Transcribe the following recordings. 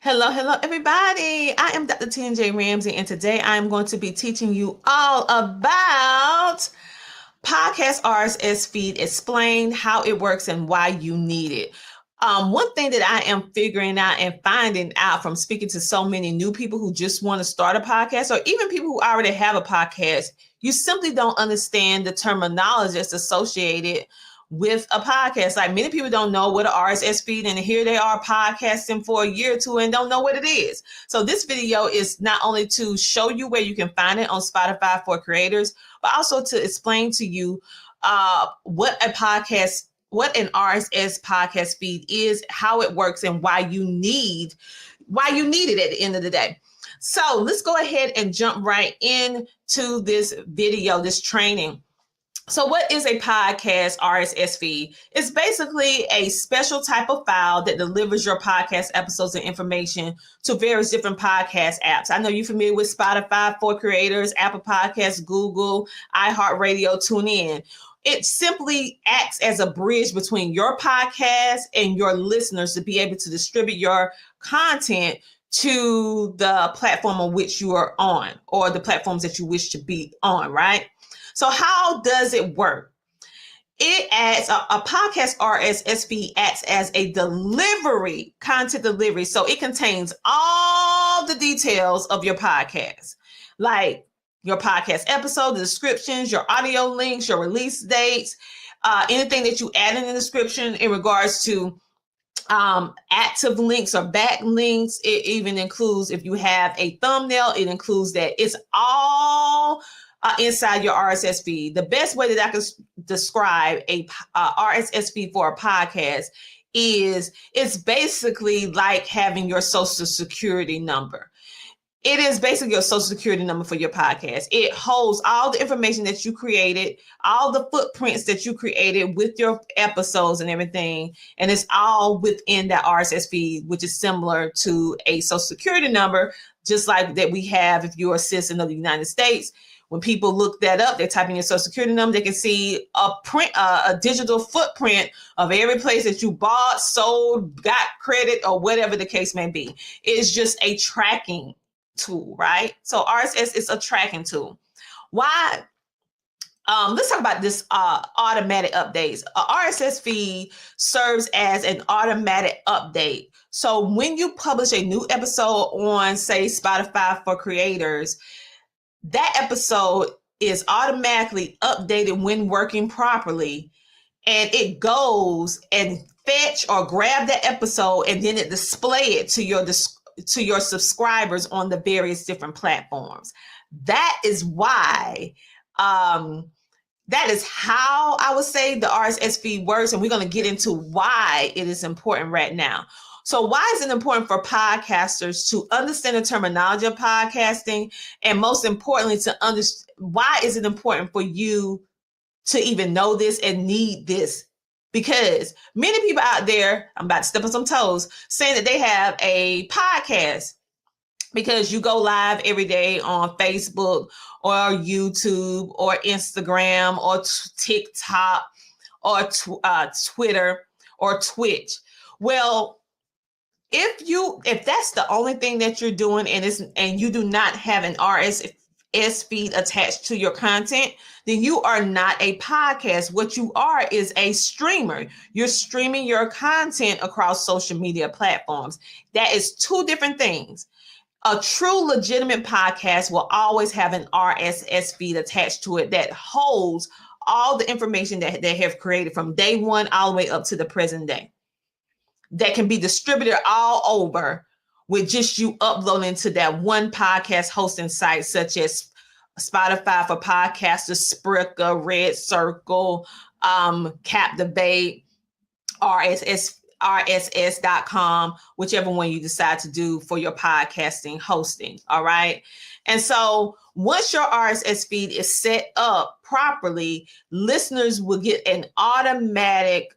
Hello, everybody. I am Dr. TNJ Ramsey, and today I am going to be teaching you all about podcast RSS feed, explain how it works and why you need it. One thing that I am figuring out and finding out from speaking to so many new people who just want to start a podcast, or even people who already have a podcast, you simply don't understand the terminology that's associated with a podcast. Like many people don't know what an RSS feed, and here they are podcasting for a year or two and don't know what it is. So this video is not only to show you where you can find it on Spotify for creators, but also to explain to you what an RSS podcast feed is, how it works, and why you need it at the end of the day. So let's go ahead and jump right into this video, this training. So what is a podcast RSS feed? It's basically a special type of file that delivers your podcast episodes and information to various different podcast apps. I know you're familiar with Spotify for creators, Apple Podcasts, Google, iHeartRadio, TuneIn. It simply acts as a bridge between your podcast and your listeners to be able to distribute your content to the platform on which you are on, or the platforms that you wish to be on, right? So how does it work? It acts, a podcast RSS feed acts as a content delivery. So it contains all the details of your podcast, like your podcast episode, the descriptions, your audio links, your release dates, anything that you add in the description in regards to active links or backlinks. It even includes, if you have a thumbnail, it includes that. It's all inside your RSS feed. The best way that I can describe a RSS feed for a podcast is it's basically like having your social security number. It is basically your social security number for your podcast. It holds all the information that you created, all the footprints that you created with your episodes and everything. And it's all within that RSS feed, which is similar to a social security number, just like that we have if you're a citizen of the United States. When people look that up, they type in your social security number, they can see a digital footprint of every place that you bought, sold, got credit, or whatever the case may be. It's just a tracking tool, right? So RSS is a tracking tool. Why? Let's talk about this automatic updates. A RSS feed serves as an automatic update. So when you publish a new episode on, say, Spotify for creators, that episode is automatically updated when working properly, and it goes and fetch or grab that episode, and then it display it to your subscribers on the various different platforms. That is why, that is how I would say the RSS feed works, and we're going to get into why it is important right now. So why is it important for podcasters to understand the terminology of podcasting? And most importantly, to understand, why is it important for you to even know this and need this? Because many people out there, I'm about to step on some toes, saying that they have a podcast because you go live every day on Facebook or YouTube or Instagram or TikTok or Twitter or Twitch. Well, if that's the only thing that you're doing, and you do not have an RSS feed attached to your content, then you are not a podcast. What you are is a streamer. You're streaming your content across social media platforms. That is two different things. A true legitimate podcast will always have an RSS feed attached to it that holds all the information that they have created from day one all the way up to the present day, that can be distributed all over with just you uploading to that one podcast hosting site, such as Spotify for podcasters, Spreaker, Red Circle, Captivate, RSS.com, whichever one you decide to do for your podcasting hosting. All right. And so once your RSS feed is set up properly, listeners will get an automatic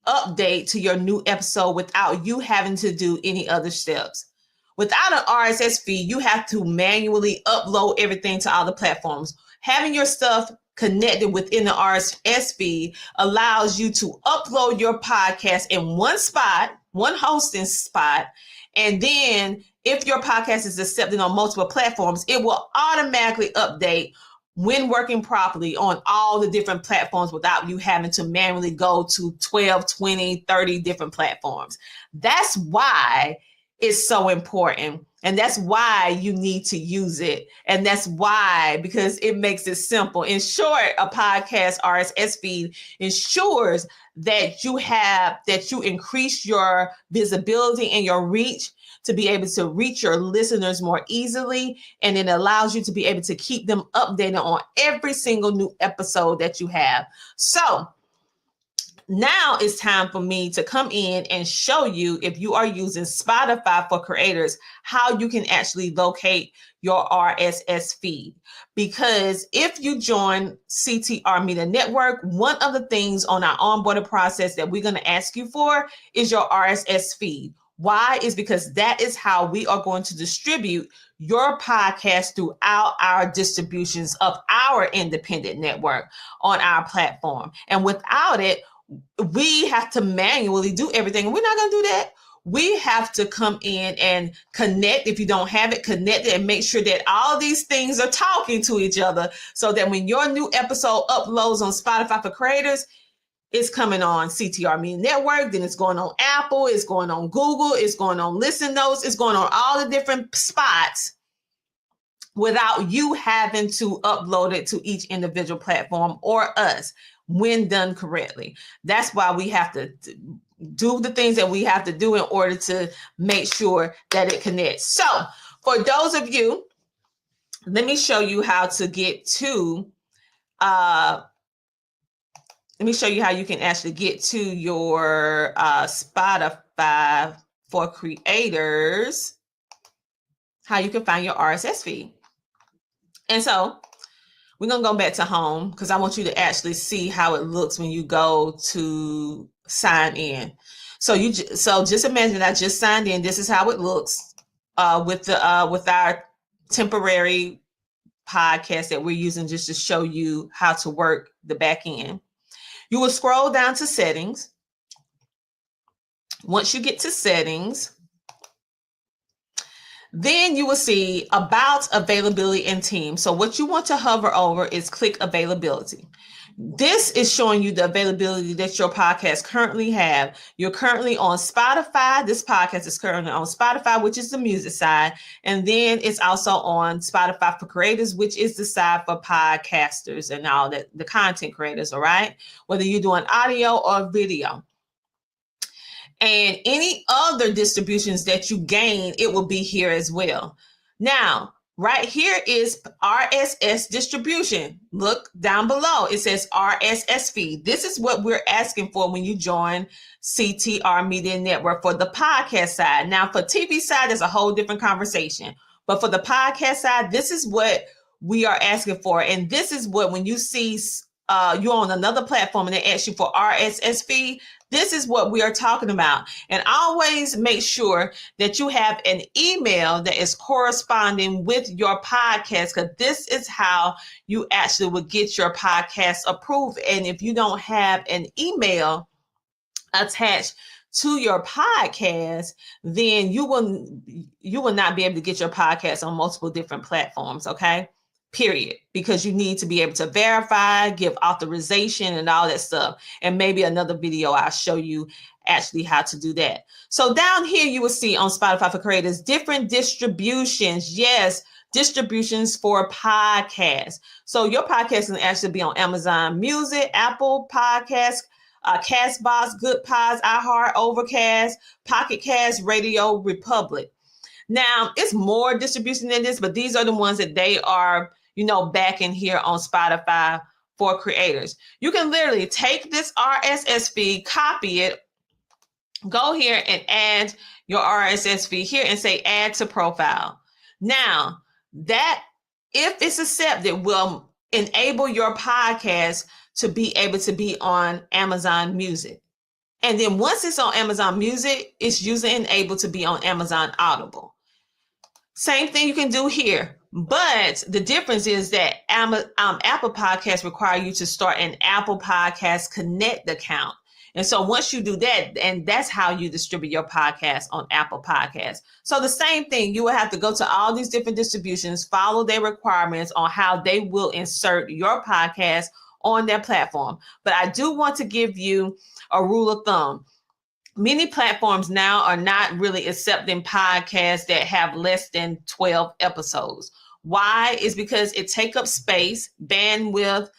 update to your new episode without you having to do any other steps. Without an RSS feed, you have to manually upload everything to all the platforms. Having your stuff connected within the RSS feed allows you to upload your podcast in one spot, one hosting spot. And then if your podcast is accepted on multiple platforms, it will automatically update when working properly on all the different platforms without you having to manually go to 12, 20, 30 different platforms. That's why it's so important. And that's why you need to use it. And that's why, because it makes it simple. In short, a podcast RSS feed ensures that you increase your visibility and your reach to be able to reach your listeners more easily. And it allows you to be able to keep them updated on every single new episode that you have. So now it's time for me to come in and show you, if you are using Spotify for creators, how you can actually locate your RSS feed. Because if you join CTR Media Network, one of the things on our onboarding process that we're going to ask you for is your RSS feed. Why? Is because that is how we are going to distribute your podcast throughout our distributions of our independent network on our platform. And without it, we have to manually do everything. And we're not going to do that. We have to come in and connect. If you don't have it, connect it and make sure that all these things are talking to each other so that when your new episode uploads on Spotify for creators, it's coming on CTR Media Network, then it's going on Apple, it's going on Google, it's going on Listen Notes, it's going on all the different spots without you having to upload it to each individual platform or us when done correctly. That's why we have to do the things that we have to do in order to make sure that it connects. So for those of you, let me show you how to get to, let me show you how you can actually get to your Spotify for creators, how you can find your RSS feed. And so we're going to go back to home because I want you to actually see how it looks when you go to sign in. So just imagine I just signed in. This is how it looks with our temporary podcast that we're using just to show you how to work the back end. You will scroll down to settings. Once you get to settings, then you will see about availability and team. So what you want to hover over is click availability. This is showing you the availability that your podcast currently have. You're currently on Spotify. This podcast is currently on Spotify, which is the music side. And then it's also on Spotify for creators, which is the side for podcasters and all that, the content creators, all right? Whether you're doing audio or video. And any other distributions that you gain, it will be here as well. Now, right here is RSS distribution. Look down below. It says RSS feed. This is what we're asking for when you join CTR Media Network for the podcast side. Now, for TV side, there's a whole different conversation. But for the podcast side, this is what we are asking for. And this is what, when you see you're on another platform and they ask you for RSS feed, this is what we are talking about. And always make sure that you have an email that is corresponding with your podcast, because this is how you actually will get your podcast approved. And if you don't have an email attached to your podcast, then you will not be able to get your podcast on multiple different platforms, okay? Period. Because you need to be able to verify, give authorization and all that stuff. And maybe another video, I'll show you actually how to do that. So down here, you will see on Spotify for creators, different distributions. Yes, distributions for podcasts. So your podcast can actually be on Amazon Music, Apple Podcasts, Castbox, Good Pods, iHeart, Overcast, Pocket Cast, Radio Republic. Now, it's more distribution than this, but these are the ones that they are, back in here on Spotify for creators. You can literally take this RSS feed, copy it, go here and add your RSS feed here and say add to profile. Now, that, if it's accepted, will enable your podcast to be able to be on Amazon Music. And then once it's on Amazon Music, it's usually enabled to be on Amazon Audible. Same thing you can do here. But the difference is that Apple Podcasts require you to start an Apple Podcast Connect account. And so once you do that, and that's how you distribute your podcast on Apple Podcasts. So the same thing, you will have to go to all these different distributions, follow their requirements on how they will insert your podcast on their platform. But I do want to give you a rule of thumb. Many platforms now are not really accepting podcasts that have less than 12 episodes. Why? Is because it takes up space, bandwidth,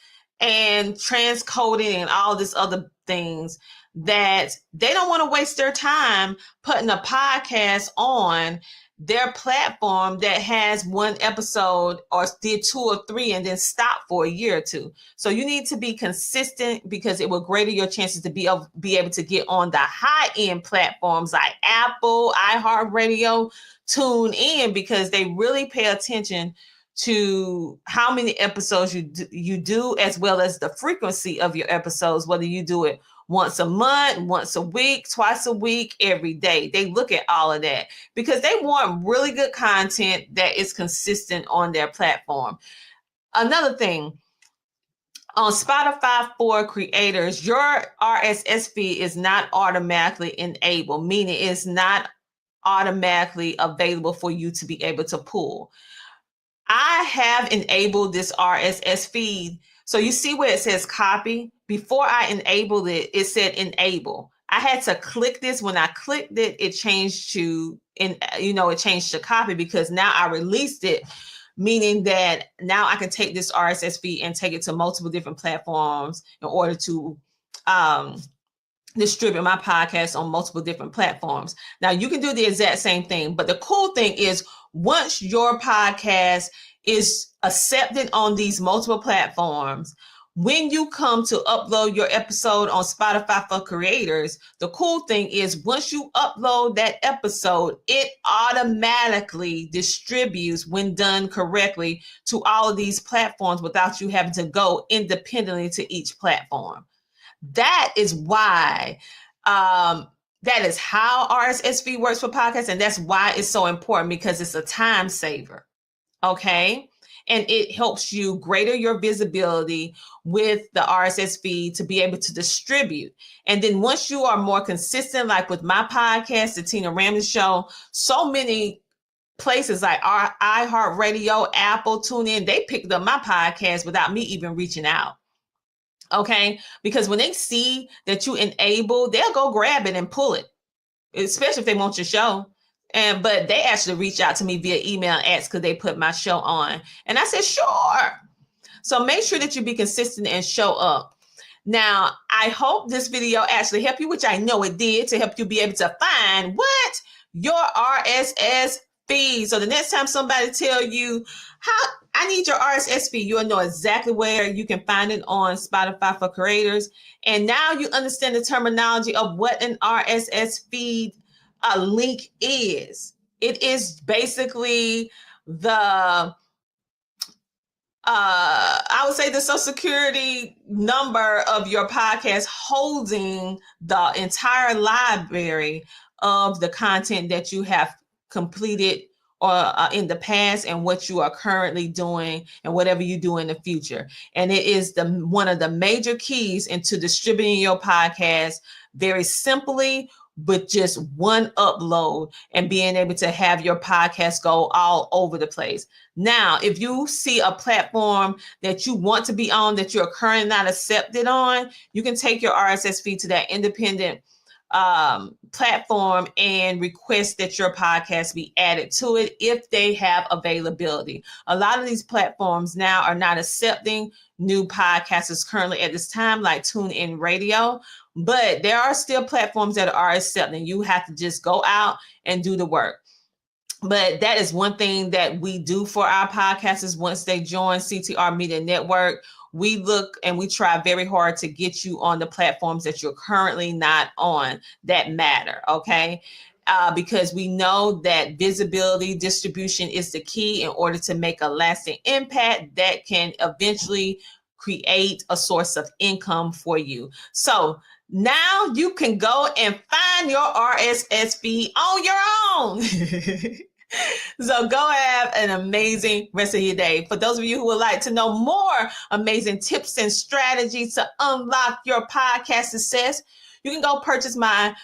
and transcoding and all this other things that they don't want to waste their time putting a podcast on their platform that has one episode or did 2 or 3 and then stop for a year or 2. So you need to be consistent because it will greater your chances to be able to get on the high-end platforms like Apple, iHeartRadio, Tune In, because they really pay attention to how many episodes you do, as well as the frequency of your episodes, whether you do it once a month, once a week, twice a week, every day. They look at all of that because they want really good content that is consistent on their platform. Another thing, on Spotify for creators, your RSS feed is not automatically enabled, meaning it's not automatically available for you to be able to pull. I have enabled this RSS feed. So you see where it says copy? Before I enabled it, it said enable. I had to click this. When I clicked it, it changed to, it changed to copy, because now I released it, meaning that now I can take this RSS feed and take it to multiple different platforms in order to distribute my podcast on multiple different platforms. Now you can do the exact same thing, but the cool thing is once your podcast is accepted on these multiple platforms, when you come to upload your episode on Spotify for creators, the cool thing is once you upload that episode, it automatically distributes, when done correctly, to all of these platforms without you having to go independently to each platform. That is why, that is how RSS feed works for podcasts. And that's why it's so important, because it's a time saver. Okay. And it helps you greater your visibility with the RSS feed to be able to distribute. And then once you are more consistent, like with my podcast, The Tina Ramsey Show, so many places like iHeartRadio, Apple, TuneIn, they picked up my podcast without me even reaching out. Okay, because when they see that you enable, they'll go grab it and pull it, especially if they want your show. But they actually reach out to me via email and ask could they put my show on. And I said, sure. So make sure that you be consistent and show up. Now, I hope this video actually helped you, which I know it did, to help you be able to find what your RSS feed. So the next time somebody tell you how I need your RSS feed, you'll know exactly where you can find it on Spotify for creators. And now you understand the terminology of what an RSS feed link is. It is basically the I would say the social security number of your podcast, holding the entire library of the content that you have completed or in the past, and what you are currently doing and whatever you do in the future. And it is one of the major keys into distributing your podcast very simply, with just one upload and being able to have your podcast go all over the place. Now, if you see a platform that you want to be on that you're currently not accepted on, you can take your RSS feed to that independent platform and request that your podcast be added to it if they have availability. A lot of these platforms now are not accepting new podcasters currently at this time, like TuneIn Radio, but there are still platforms that are accepting. You have to just go out and do the work. But that is one thing that we do for our podcasters once they join CTR Media Network. We look and we try very hard to get you on the platforms that you're currently not on that matter, okay? Because we know that visibility, distribution is the key in order to make a lasting impact that can eventually create a source of income for you. So now you can go and find your RSS feed on your own. So go have an amazing rest of your day. For those of you who would like to know more amazing tips and strategies to unlock your podcast success, you can go purchase my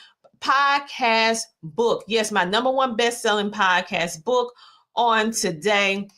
podcast book. Yes, my #1 best-selling podcast book on today.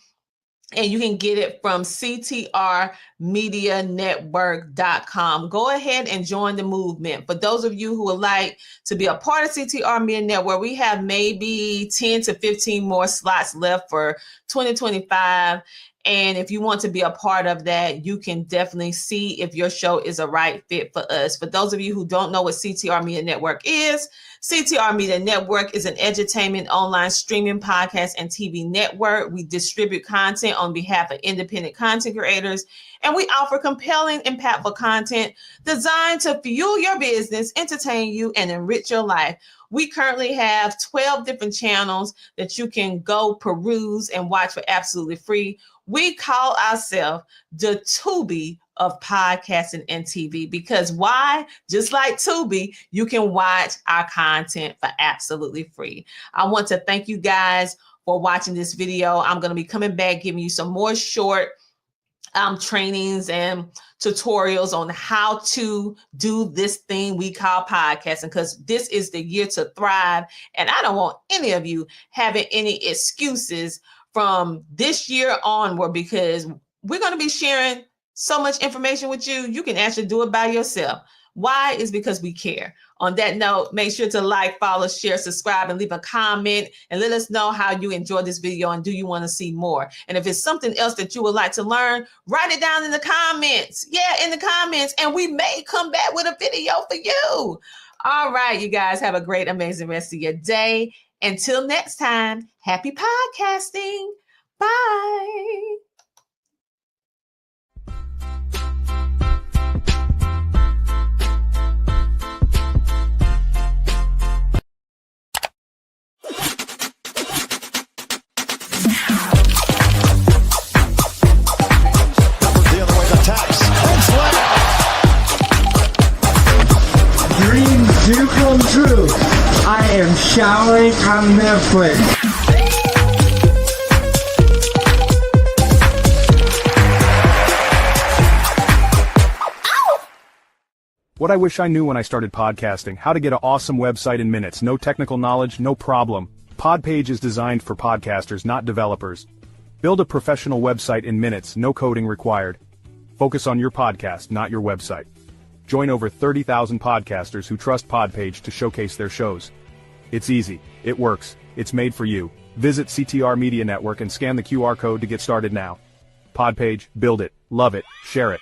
And you can get it from CTR Media Network.com. Go ahead and join the movement. For those of you who would like to be a part of CTR Media Network, we have maybe 10 to 15 more slots left for 2025. And if you want to be a part of that, you can definitely see if your show is a right fit for us. For those of you who don't know what CTR Media Network is, CTR Media Network is an edutainment online streaming podcast and TV network. We distribute content on behalf of independent content creators, and we offer compelling, impactful content designed to fuel your business, entertain you, and enrich your life. We currently have 12 different channels that you can go peruse and watch for absolutely free. We call ourselves the Tubi of podcasting and TV, because why? Just like Tubi, you can watch our content for absolutely free. I want to thank you guys for watching this video. I'm going to be coming back, giving you some more short trainings and tutorials on how to do this thing we call podcasting, because this is the year to thrive. And I don't want any of you having any excuses from this year onward, because we're going to be sharing so much information with you. You can actually do it by yourself. Why? Is because we care. On that note, make sure to like, follow, share, subscribe, and leave a comment, and let us know how you enjoyed this video and do you want to see more. And if it's something else that you would like to learn, write it down in the comments. Yeah, in the comments, and we may come back with a video for you. All right, you guys have a great, amazing rest of your day. Until next time, happy podcasting. Bye. Dreams do come true. I am showering on Netflix. What I wish I knew when I started podcasting: how to get an awesome website in minutes. No technical knowledge, no problem. Podpage is designed for podcasters, not developers. Build a professional website in minutes, no coding required. Focus on your podcast, not your website. Join over 30,000 podcasters who trust Podpage to showcase their shows. It's easy, it works, it's made for you. Visit CTR Media Network and scan the QR code to get started now. Podpage, build it, love it, share it.